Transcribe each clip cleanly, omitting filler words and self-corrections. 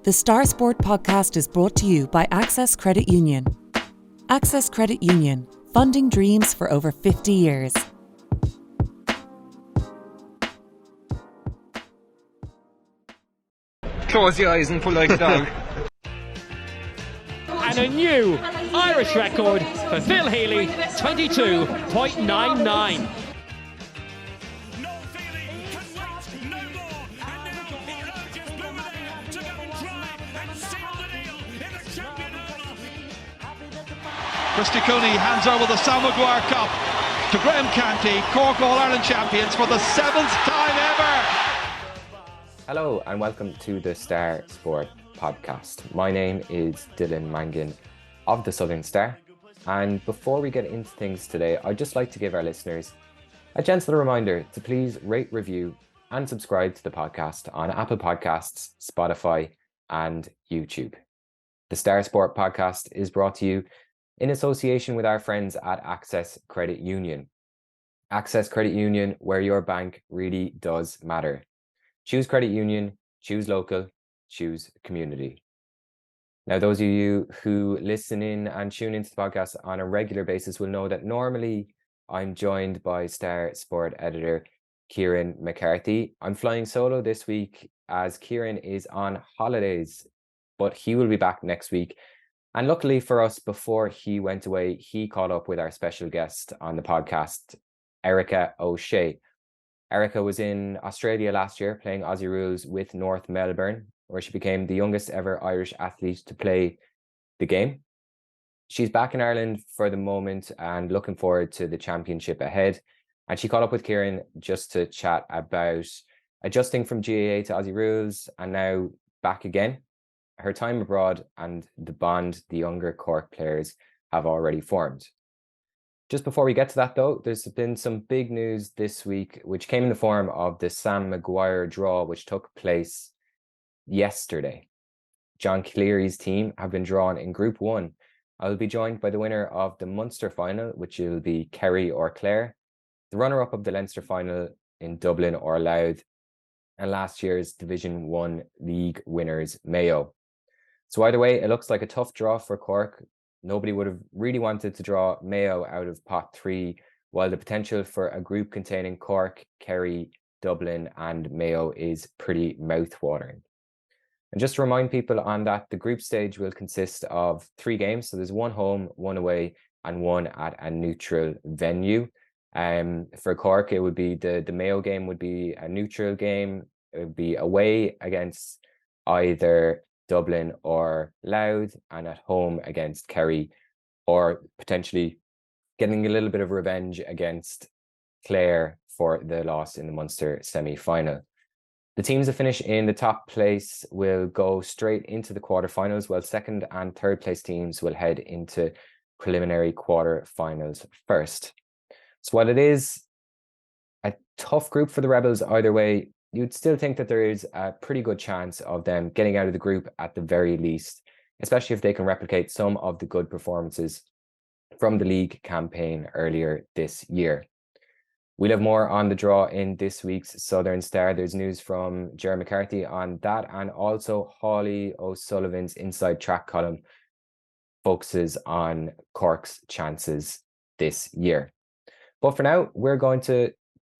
The Star Sport podcast is brought to you by Access Credit Union. Access Credit Union, funding dreams for over 50 years. Close your eyes and pull like a dog. And a new Irish record for Phil Healy, 22.99. Christy Cooney hands over the Sam Maguire Cup to Graham Canty, Cork All-Ireland champions for the 7th time ever. Hello and welcome to the Star Sport podcast. My name is Dylan Mangan of the Southern Star, and before we get into things today, I'd just like to give our listeners a gentle reminder to please rate, review and subscribe to the podcast on Apple Podcasts, Spotify and YouTube. The Star Sport podcast is brought to you in association with our friends at Access Credit Union. Access Credit Union, where your bank really does matter. Choose credit union, choose local, choose community. Now, those of you who listen in and tune into the podcast on a regular basis will know that normally I'm joined by Star Sport editor Kieran McCarthy. I'm flying solo this week as Kieran is on holidays, but he will be back next week. And luckily for us, before he went away, he caught up with our special guest on the podcast, Erika O'Shea. Erika was in Australia last year playing Aussie Rules with North Melbourne, where she became the youngest ever Irish athlete to play the game. She's back in Ireland for the moment and looking forward to the championship ahead. And she caught up with Kieran just to chat about adjusting from GAA to Aussie Rules and now back again, her time abroad and the bond the younger Cork players have already formed. Just before we get to that though, there's been some big news this week, which came in the form of the Sam Maguire draw, which took place yesterday. John Cleary's team have been drawn in Group 1. I'll be joined by the winner of the Munster final, which will be Kerry or Clare, the runner-up of the Leinster final in Dublin or Louth, and last year's Division 1 league winners Mayo. So either way, it looks like a tough draw for Cork. Nobody would have really wanted to draw Mayo out of pot 3, while the potential for a group containing Cork, Kerry, Dublin and Mayo is pretty mouth-watering. And just to remind people on that, the group stage will consist of 3 games. So there's 1 home, 1 away and 1 at a neutral venue. For Cork, it would be the Mayo game would be a neutral game. It would be away against either Dublin or Louth, and at home against Kerry, or potentially getting a little bit of revenge against Clare for the loss in the Munster semi-final. The teams that finish in the top place will go straight into the quarterfinals, while second and third place teams will head into preliminary quarterfinals first. So while it is a tough group for the Rebels either way, you'd still think that there is a pretty good chance of them getting out of the group at the very least, especially if they can replicate some of the good performances from the league campaign earlier this year. We'll have more on the draw in this week's Southern Star. There's news from Kieran McCarthy on that, and also Hawley O'Sullivan's Inside Track column focuses on Cork's chances this year. But for now, we're going to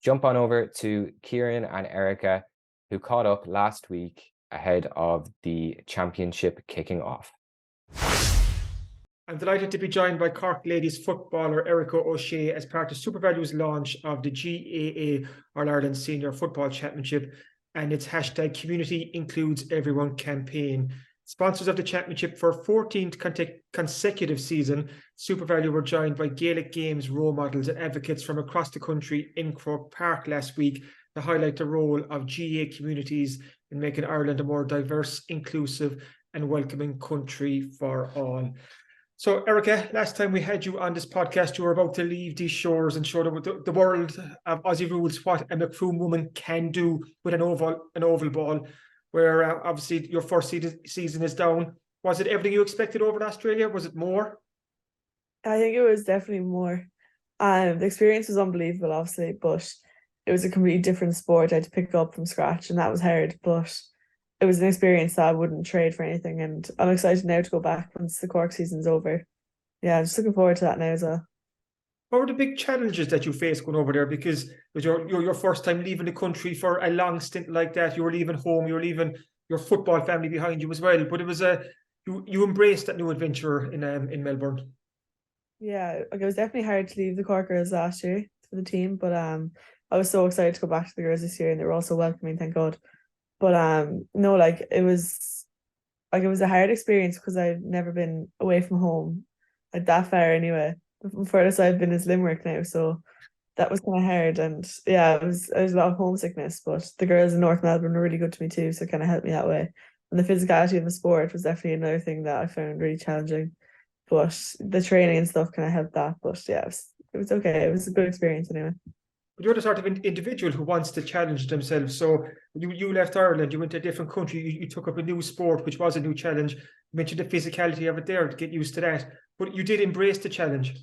jump on over to Kieran and Erika, who caught up last week ahead of the championship kicking off. I'm delighted to be joined by Cork ladies footballer Erika O'Shea as part of SuperValue's launch of the GAA All-Ireland Senior Football Championship and its hashtag Community Includes Everyone campaign. Sponsors of the championship for 14th consecutive season, SuperValue were joined by Gaelic Games role models and advocates from across the country in Croke Park last week to highlight the role of GAA communities in making Ireland a more diverse, inclusive and welcoming country for all. So, Erika, last time we had you on this podcast, you were about to leave these shores and show the world of Aussie Rules what a Macroom woman can do with an oval ball, where obviously your first season is down. Was it everything you expected over in Australia? Was it more? I think it was definitely more. The experience was unbelievable, obviously, but it was a completely different sport I had to pick up from scratch, and that was hard. But it was an experience that I wouldn't trade for anything, and I'm excited now to go back once the Cork season's over. Yeah, I'm just looking forward to that now as well. What were the big challenges that you faced going over there? Because it was your first time leaving the country for a long stint like that. You were leaving home, you were leaving your football family behind you as well. But it was you embraced that new adventure in Melbourne. Yeah, like it was definitely hard to leave the Cork girls last year for the team, but I was so excited to go back to the girls this year, and they were all so welcoming, thank God. But no, like it was a hard experience because I've never been away from home like that far anyway. The furthest I've been is Limerick now, so that was kind of hard. And yeah, it was a lot of homesickness, but the girls in North Melbourne were really good to me too, so it kind of helped me that way. And the physicality of the sport was definitely another thing that I found really challenging. But the training and stuff kind of helped that. But yeah, it was okay. It was a good experience anyway. But you're the sort of individual who wants to challenge themselves. So you left Ireland, you went to a different country, you took up a new sport, which was a new challenge. You mentioned the physicality of it there to get used to that. But you did embrace the challenge.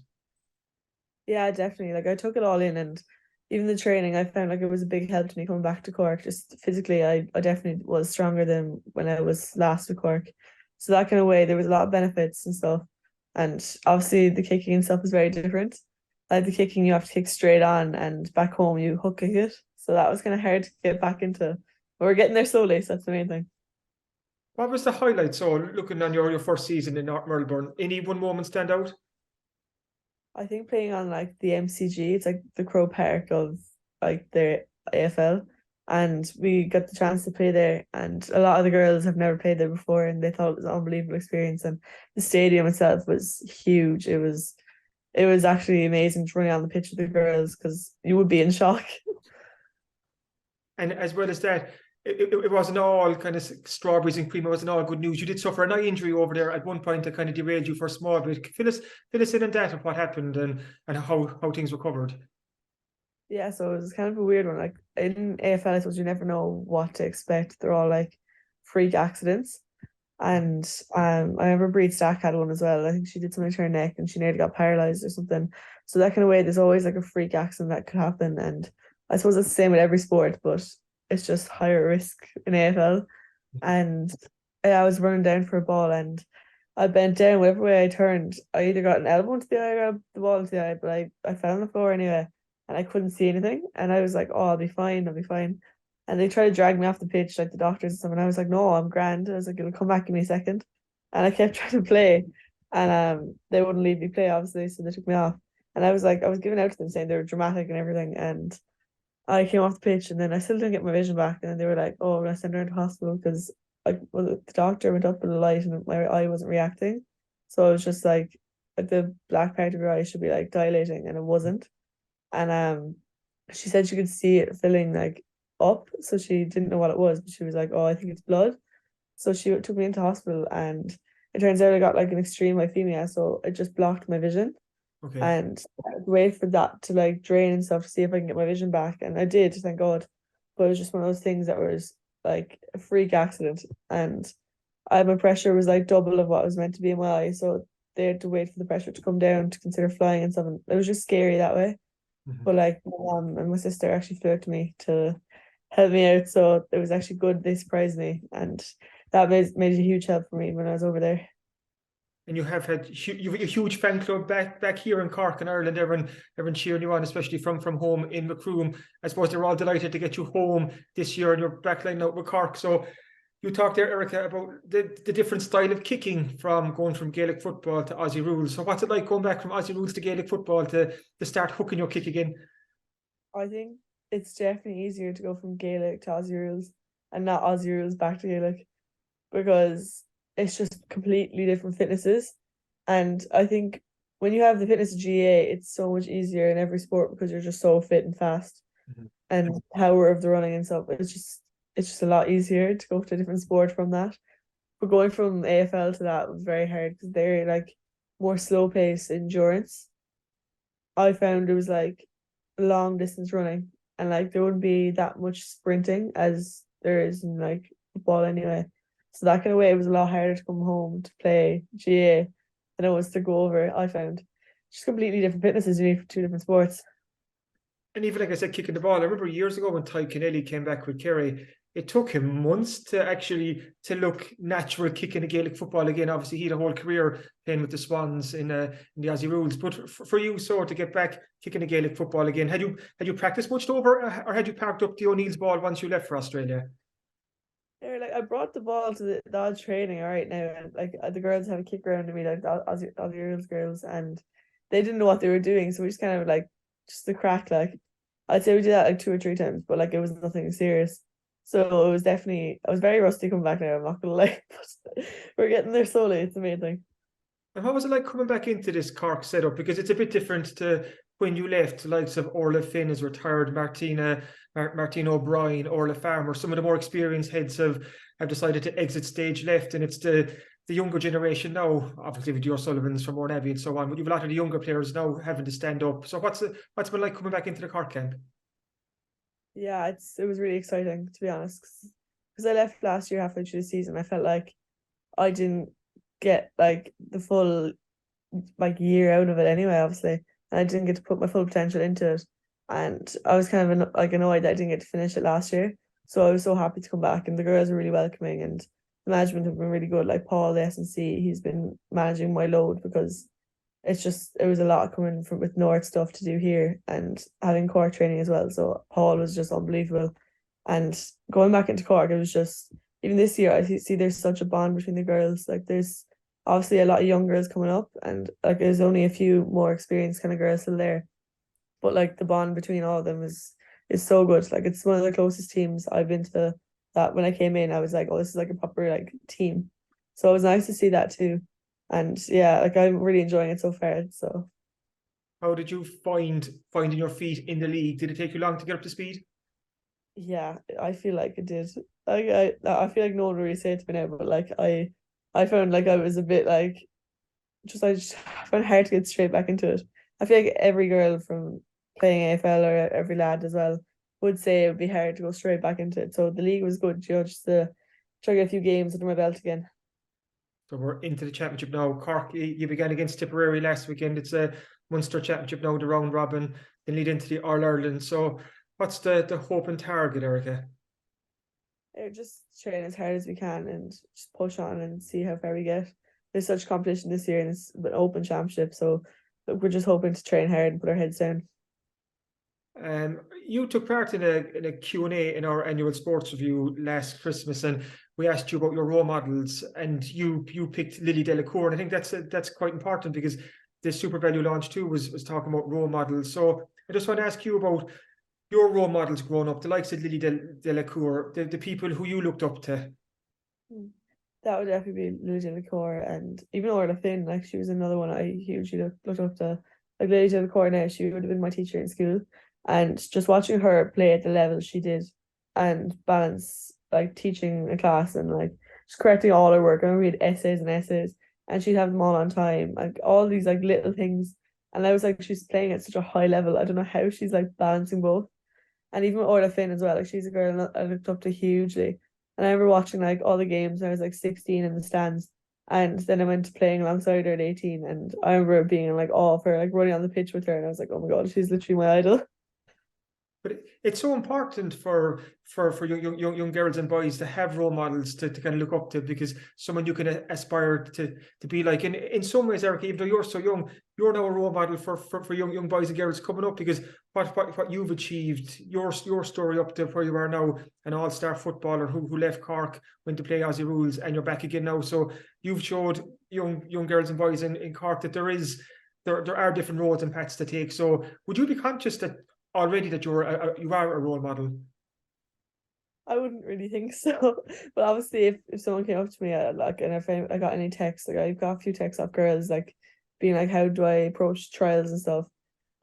Yeah, definitely. Like I took it all in, and even the training, I found like it was a big help to me coming back to Cork. Just physically, I definitely was stronger than when I was last with Cork. So that kind of way, there was a lot of benefits and stuff. And obviously, the kicking and stuff is very different. Like the kicking, you have to kick straight on, and back home, you hook kick it. So that was kind of hard to get back into. But we're getting there slowly, so that's the main thing. What was the highlight? So looking on your first season in North Melbourne, any one moment stand out? I think playing on like the MCG, it's like the Crow Park of like the AFL, and we got the chance to play there. And a lot of the girls have never played there before, and they thought it was an unbelievable experience. And the stadium itself was huge. It was actually amazing to run on the pitch with the girls because you would be in shock. And as well as that, it wasn't all kind of strawberries and cream. It wasn't all good news. You did suffer an eye injury over there at one point that kind of derailed you for a small bit. Fill us in on that of what happened and how things recovered. Yeah, so it was kind of a weird one. Like in AFL, I suppose you never know what to expect. They're all like freak accidents. And I remember Breed Stack had one as well. I think she did something to her neck and she nearly got paralyzed or something. So that kind of way, there's always like a freak accident that could happen. And I suppose it's the same with every sport, but it's just higher risk in AFL. And I was running down for a ball and I bent down. Whatever way I turned, I either got an elbow into the eye or the ball into the eye, but I fell on the floor anyway and I couldn't see anything. And I was like, oh, I'll be fine. I'll be fine. And they tried to drag me off the pitch, like the doctors and stuff. And I was like, no, I'm grand. I was like, it'll come back in me a second. And I kept trying to play. And they wouldn't leave me play, obviously. So they took me off. And I was like, I was giving out to them saying they were dramatic and everything. And I came off the pitch and then I still didn't get my vision back. And then they were like, oh, we're going to send her into hospital because the doctor went up with a light and my eye wasn't reacting. So it was just like the black part of your eye should be like dilating and it wasn't. And she said she could see it filling like up, so she didn't know what it was, but she was like, oh, I think it's blood. So she took me into hospital and it turns out I got like an extreme lymphemia, so it just blocked my vision. Okay. And I had to wait for that to like drain and stuff to see if I can get my vision back, and I did, thank God. But it was just one of those things that was like a freak accident, and my pressure was like double of what was meant to be in my eye, so they had to wait for the pressure to come down to consider flying and stuff, and it was just scary that way. But like my mom and my sister actually flew out to me to help me out, so it was actually good. They surprised me, and that made a huge help for me when I was over there. And you have had a huge fan club back here in Cork and Ireland. Everyone cheering you on, especially from home in Macroom. I suppose they're all delighted to get you home this year and you're back lining out with Cork. So you talked there, Erika, about the different style of kicking from going from Gaelic football to Aussie Rules. So what's it like going back from Aussie Rules to Gaelic football to start hooking your kick again? I think it's definitely easier to go from Gaelic to Aussie Rules and not Aussie Rules back to Gaelic, because it's just completely different fitnesses. And I think when you have the fitness of GAA, it's so much easier in every sport because you're just so fit and fast and power of the running and stuff. It's just a lot easier to go to a different sport from that. But going from AFL to that was very hard because they're like more slow pace endurance. I found it was like long distance running and like there wouldn't be that much sprinting as there is in like football anyway. So that kind of way it was a lot harder to come home to play GAA than it was to go over, I found. Just completely different fitnesses you need for two different sports. And even like I said, kicking the ball. I remember years ago when Ty Kennelly came back with Kerry, it took him months to look natural kicking a Gaelic football again. Obviously, he had a whole career playing with the Swans in the Aussie Rules. But for you, so to get back kicking a Gaelic football again, had you practiced much over, or had you parked up the O'Neill's ball once you left for Australia? Yeah, like I brought the ball to the odd training right now, and like the girls had a kick around to me, like the Aussie Rules girls, and they didn't know what they were doing, so we just kind of like just the crack. Like I'd say we did that like 2 or 3 times, but like it was nothing serious. So it was definitely I was very rusty coming back now. I'm not gonna lie, but we're getting there slowly. It's amazing. And what was it like coming back into this Cork setup? Because it's a bit different to when you left. The likes of Orla Finn is retired, Martina O'Brien, Orla Farmer. Some of the more experienced heads have decided to exit stage left, and it's the younger generation now. Obviously, with your Sullivans from Ornaby and so on, but you've a lot of the younger players now having to stand up. So what's it been like coming back into the Cork camp? Yeah, it was really exciting, to be honest, because I left last year halfway through the season. I felt like I didn't get like the full like year out of it anyway, obviously, and I didn't get to put my full potential into it. And I was kind of like annoyed that I didn't get to finish it last year. So I was so happy to come back, and the girls were really welcoming, and the management have been really good. Like Paul, the S&C, he's been managing my load because it was a lot coming from with North stuff to do here and having Cork training as well. So Paul was just unbelievable. And going back into Cork, it was just even this year I see there's such a bond between the girls. Like there's obviously a lot of young girls coming up, and like there's only a few more experienced kind of girls still there. But like the bond between all of them is so good. Like it's one of the closest teams I've been to. That when I came in, I was like, oh, this is like a proper like team. So it was nice to see that too. And yeah, like I'm really enjoying it so far. So How did you finding your feet in the league? Did it take you long to get up to speed? yeah, I feel like it did. Like I feel like no one really said it to me now, but like I found like I was a bit like I just found it hard to get straight back into it. I feel like every girl from playing AFL or every lad as well would say it would be hard to go straight back into it. So the league was good, just to try to get a few games under my belt again. So we're into the championship now. Cork, you began against Tipperary last weekend. It's a Munster championship now, the round robin, then lead into the All-Ireland. So what's the hope and target, Erika? Just train as hard as we can and just push on and see how far we get. There's such competition this year, and it's an open championship, so we're just hoping to train hard and put our heads down. You took part in a Q&A in our annual sports review last Christmas, and we asked you about your role models, and you picked Lily Delacour, and I think that's quite important because the Super Value launch too was talking about role models. So I just want to ask you about your role models growing up, the likes of Lily Delacour, the people who you looked up to. That would definitely be Lily Delacour, and even Orla Finn. Like she was another one I hugely looked up to. Like Lily Delacour now, she would have been my teacher in school. And just watching her play at the level she did and balance like teaching a class and like just correcting all her work. I remember we had essays and essays, and she'd have them all on time, like all these like little things. And I was like, she's playing at such a high level. I don't know how she's like balancing both. And even with Orla Finn as well, like she's a girl I looked up to hugely. And I remember watching like all the games when I was like 16 in the stands. And then I went to playing alongside her at 18. And I remember being like awe of her, like running on the pitch with her. And I was like, oh my God, she's literally my idol. But it's so important for young girls and boys to have role models to kind of look up to, because someone you can aspire to be like. And in some ways, Erika, even though you're so young, you're now a role model for young boys and girls coming up, because what you've achieved, your story up to where you are now, an all-star footballer who left Cork, went to play Aussie Rules, and you're back again now. So you've showed young girls and boys in Cork that there are different roads and paths to take. So would you be conscious that already that you are a role model? I wouldn't really think so, but obviously, if someone came up to me, like, and if I got any texts, like I've got a few texts off girls, like being like, how do I approach trials and stuff,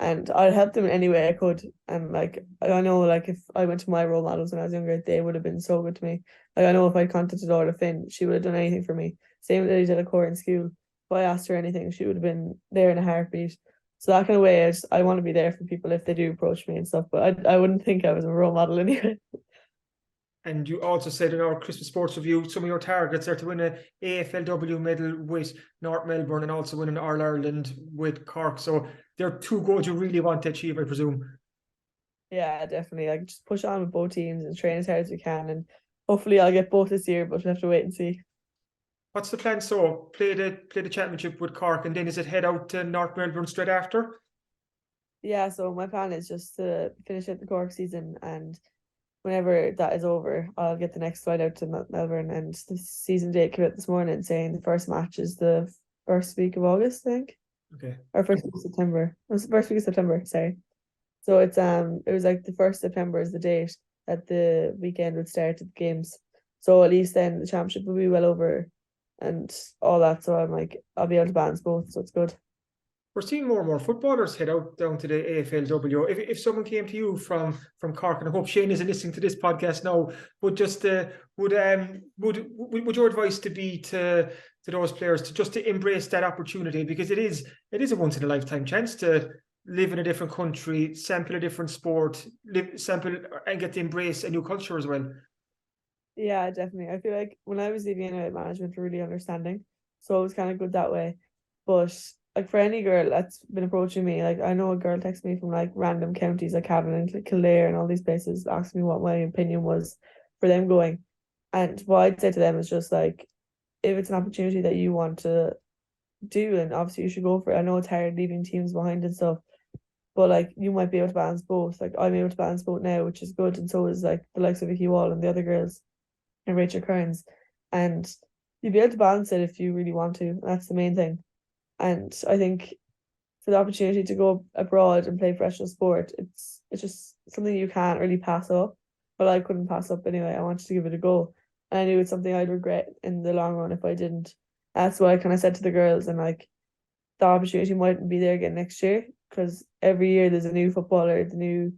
and I'd help them in any way I could. And like I know, like if I went to my role models when I was younger, they would have been so good to me. Like I know if I contacted Orla Finn, she would have done anything for me. Same with Lily Delacour in school. If I asked her anything, she would have been there in a heartbeat. So that kind of way, I want to be there for people if they do approach me and stuff. But I wouldn't think I was a role model anyway. And you also said in our Christmas sports review, some of your targets are to win an AFLW medal with North Melbourne and also win an All-Ireland with Cork. So there are two goals you really want to achieve, I presume. Yeah, definitely. Like just push on with both teams and train as hard as we can, and hopefully I'll get both this year, but we'll have to wait and see. What's the plan? So play the championship with Cork, and then is it head out to North Melbourne straight after? Yeah, so my plan is just to finish out the Cork season, and whenever that is over, I'll get the next flight out to Melbourne. And the season date came out this morning saying the first match is the first week of August, I think, Okay. or first week of September. It was the first week of September, sorry. So it was like the 1st September is the date that the weekend would start at the games. So at least then the championship will be well over and all that. So I'm like, I'll be able to balance both, so it's good. We're seeing more and more footballers head out down to the AFLW. If someone came to you from Cork, and I hope Shane isn't listening to this podcast now, but just would your advice to be to those players to embrace that opportunity, because it is a once in a lifetime chance to live in a different country, sample a different sport, sample and get to embrace a new culture as well. Yeah, definitely. I feel like when I was leaving management were really understanding, so it was kind of good that way. But like for any girl that's been approaching me, like I know a girl texted me from like random counties like Cavan and Kildare and all these places, asking me what my opinion was for them going. And what I'd say to them is just like, if it's an opportunity that you want to do, then obviously you should go for it. I know it's hard leaving teams behind and stuff, but like you might be able to balance both. Like I'm able to balance both now, which is good, and so is like the likes of Vicky Wall and the other girls and Rachel Kearns. And you'll be able to balance it if you really want to. That's the main thing. And I think for the opportunity to go abroad and play professional sport, it's just something you can't really pass up. But I couldn't pass up anyway. I wanted to give it a go. And I knew it's something I'd regret in the long run if I didn't. That's what I kind of said to the girls, and like the opportunity mightn't be there again next year, because every year there's a new footballer, the new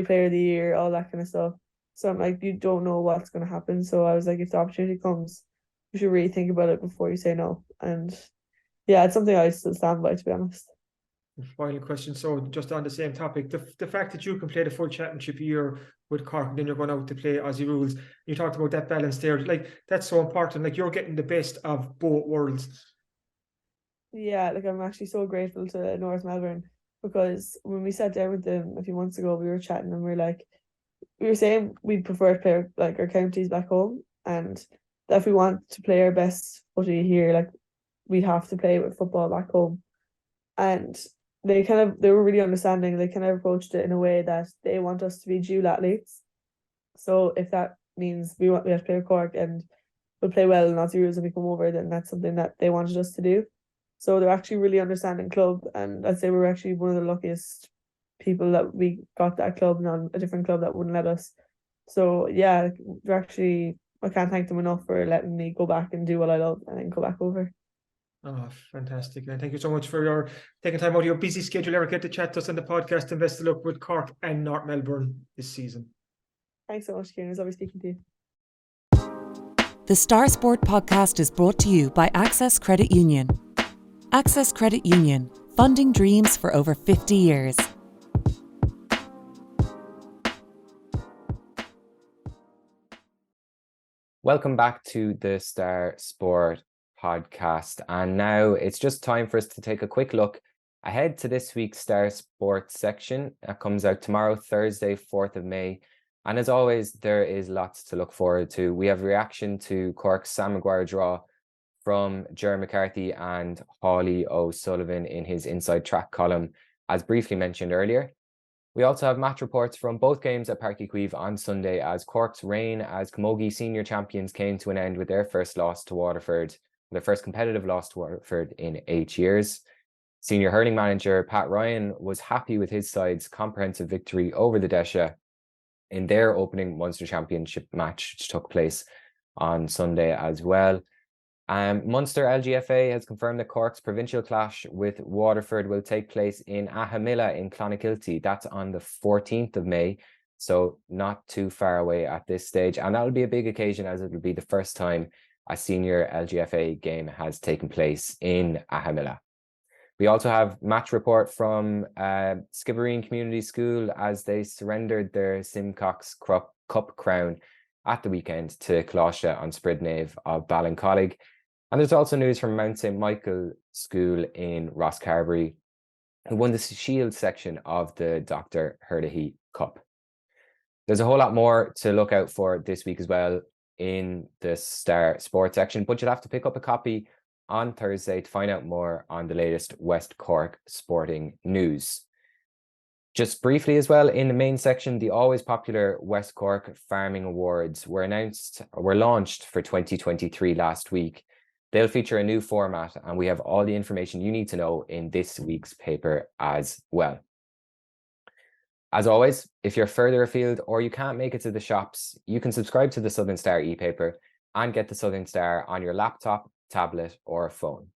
player of the year, all that kind of stuff. So I'm like, you don't know what's going to happen. So I was like, if the opportunity comes, you should really think about it before you say no. And yeah, it's something I still stand by, to be honest. Final question. So just on the same topic, the fact that you can play the full championship year with Cork, and then you're going out to play Aussie Rules, you talked about that balance there. Like that's so important. Like you're getting the best of both worlds. Yeah, like I'm actually so grateful to North Melbourne, because when we sat down with them a few months ago, we were chatting and we were saying we'd prefer to play like our counties back home, and that if we want to play our best footy here, like we'd have to play with football back home. And they were really understanding. They kind of approached it in a way that they want us to be dual athletes. So if that means we have to play with Cork and we'll play well in Aussie Rules and we come over, then that's something that they wanted us to do. So they're actually really understanding club, and I'd say we're actually one of the luckiest people that we got that club, not a different club that wouldn't let us. So yeah, I can't thank them enough for letting me go back and do what I love and then go back over. Oh, fantastic. And thank you so much for your taking time out of your busy schedule, Erika, to chat to us on the podcast, and best of luck with Cork and North Melbourne this season. Thanks so much, Kieran. It was lovely speaking to you. The Star Sport podcast is brought to you by Access Credit Union. Access Credit Union, funding dreams for over 50 years. Welcome back to the Star Sport podcast. And now it's just time for us to take a quick look ahead to this week's Star Sports section that comes out tomorrow, Thursday, 4th of May. And as always, there is lots to look forward to. We have reaction to Cork's Sam Maguire draw from Kieran McCarthy and Hawley O'Sullivan in his Inside Track column, as briefly mentioned earlier. We also have match reports from both games at Páirc Uí Chaoimh on Sunday, as Cork's reign as Camogie senior champions came to an end with their first loss to Waterford, their first competitive loss to Waterford in 8 years. Senior hurling manager Pat Ryan was happy with his side's comprehensive victory over the Desha in their opening Munster Championship match, which took place on Sunday as well. Munster LGFA has confirmed that Cork's provincial clash with Waterford will take place in Ahamilla in Clonakilty. That's on the 14th of May, so not too far away at this stage. And that will be a big occasion, as it will be the first time a senior LGFA game has taken place in Ahamilla. We also have match report from Skibbereen Community School as they surrendered their Simcox Cup crown at the weekend to Colossea on Spridnave of Ballincollig. And there's also news from Mount St. Michael School in Rosscarbery, who won the Shield section of the Dr. Herlihy Cup. There's a whole lot more to look out for this week as well in the Star Sports section, but you'll have to pick up a copy on Thursday to find out more on the latest West Cork sporting news. Just briefly as well, in the main section, the always popular West Cork Farming Awards were launched for 2023 last week. They'll feature a new format, and we have all the information you need to know in this week's paper as well. As always, if you're further afield or you can't make it to the shops, you can subscribe to the Southern Star e-paper and get the Southern Star on your laptop, tablet or phone.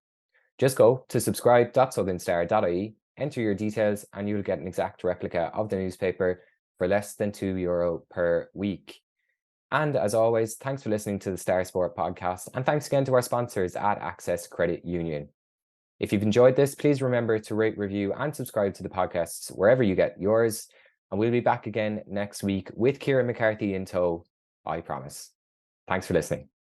Just go to subscribe.southernstar.ie, enter your details, and you'll get an exact replica of the newspaper for less than €2 per week. And as always, thanks for listening to the Star Sport podcast, and thanks again to our sponsors at Access Credit Union. If you've enjoyed this, please remember to rate, review and subscribe to the podcasts wherever you get yours. And we'll be back again next week with Kieran McCarthy in tow, I promise. Thanks for listening.